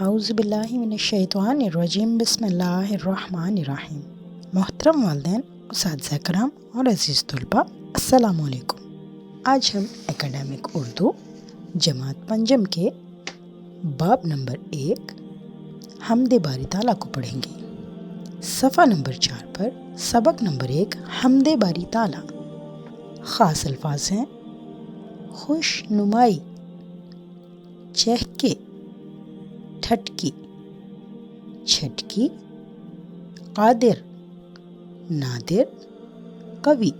اعوذ باللہ من الشیطان الرجیم بسم اللہ الرحمن الرحیم۔ محترم والدین، اساتذہ کرام اور عزیز طلباء، السلام علیکم۔ آج ہم اکیڈمک اردو جماعت پنجم کے باب نمبر 1 حمد باری تعالیٰ کو پڑھیں گے۔ صفحہ نمبر 4 پر سبق نمبر 1 حمد باری تعالیٰ۔ خاص الفاظ ہیں: خوش نمائی، چہکے، ٹھٹکی، چھٹکی، قادر، نادر، قوی۔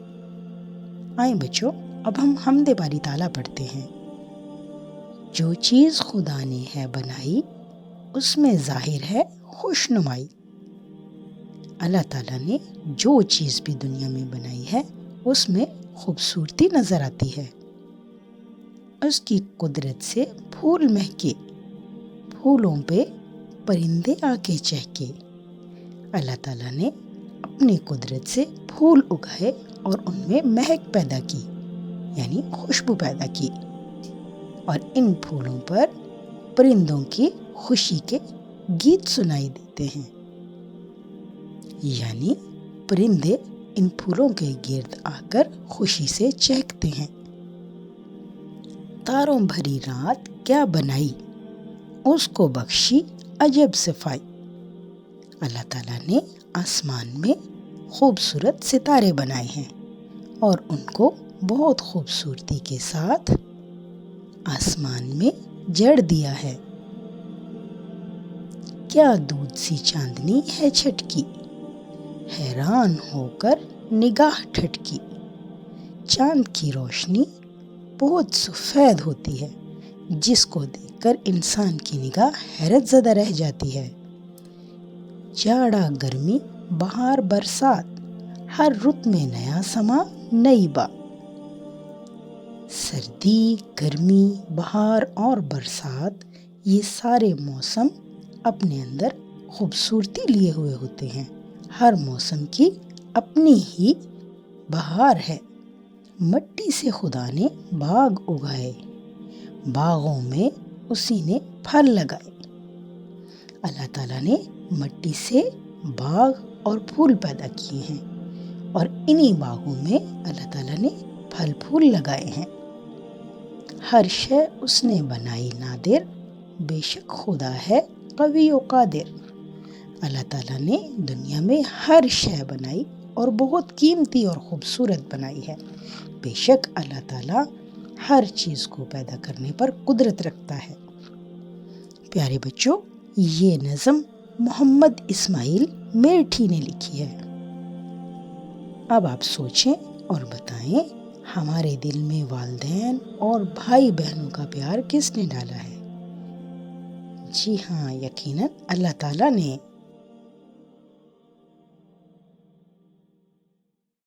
آئیں بچوں، اب ہم حمد باری تعالیٰ پڑھتے ہیں۔ جو چیز خدا نے ہے بنائی، اس میں ظاہر ہے خوش نمائی۔ اللہ تعالیٰ نے جو چیز بھی دنیا میں بنائی ہے اس میں خوبصورتی نظر آتی ہے۔ اس کی قدرت سے پھول مہکے، پھولوں پہ پرندے آ کے چہکے۔ اللہ تعالیٰ نے اپنی قدرت سے پھول اگائے اور ان میں مہک پیدا کی، یعنی خوشبو پیدا کی، اور ان پھولوں پر پرندوں کی خوشی کے گیت سنائی دیتے ہیں، یعنی پرندے ان پھولوں کے گرد آ کر خوشی سے چہکتے ہیں۔ تاروں بھری رات کیا بنائی، اس کو بخشی عجب صفائی۔ اللہ تعالیٰ نے آسمان میں خوبصورت ستارے بنائے ہیں اور ان کو بہت خوبصورتی کے ساتھ آسمان میں جڑ دیا ہے۔ کیا دودھ سی چاندنی ہے چھٹکی، حیران ہو کر نگاہ ٹھٹکی۔ چاند کی روشنی بہت سفید ہوتی ہے، جس کو دیکھ کر انسان کی نگاہ حیرت زدہ رہ جاتی ہے۔ جاڑا گرمی بہار برسات، ہر رت میں نیا سما نئی بات۔ سردی، گرمی، بہار اور برسات، یہ سارے موسم اپنے اندر خوبصورتی لیے ہوئے ہوتے ہیں۔ ہر موسم کی اپنی ہی بہار ہے۔ مٹی سے خدا نے باغ اگائے، باغوں میں اسی نے پھل لگائے۔ اللہ تعالیٰ نے مٹی سے باغ اور پھول پیدا کیے ہیں اور انہی باغوں میں اللہ تعالیٰ نے پھل پھول لگائے ہیں۔ ہر شے اس نے بنائی نادر، بے شک خدا ہے قوی و قادر۔ اللہ تعالیٰ نے دنیا میں ہر شے بنائی اور بہت قیمتی اور خوبصورت بنائی ہے۔ بے شک اللہ تعالیٰ ہر چیز کو پیدا کرنے پر قدرت رکھتا ہے۔ پیارے بچوں، یہ نظم محمد اسماعیل میرٹھی نے لکھی ہے۔ اب آپ سوچیں اور بتائیں، ہمارے دل میں والدین اور بھائی بہنوں کا پیار کس نے ڈالا ہے؟ جی ہاں، یقیناً اللہ تعالیٰ نے۔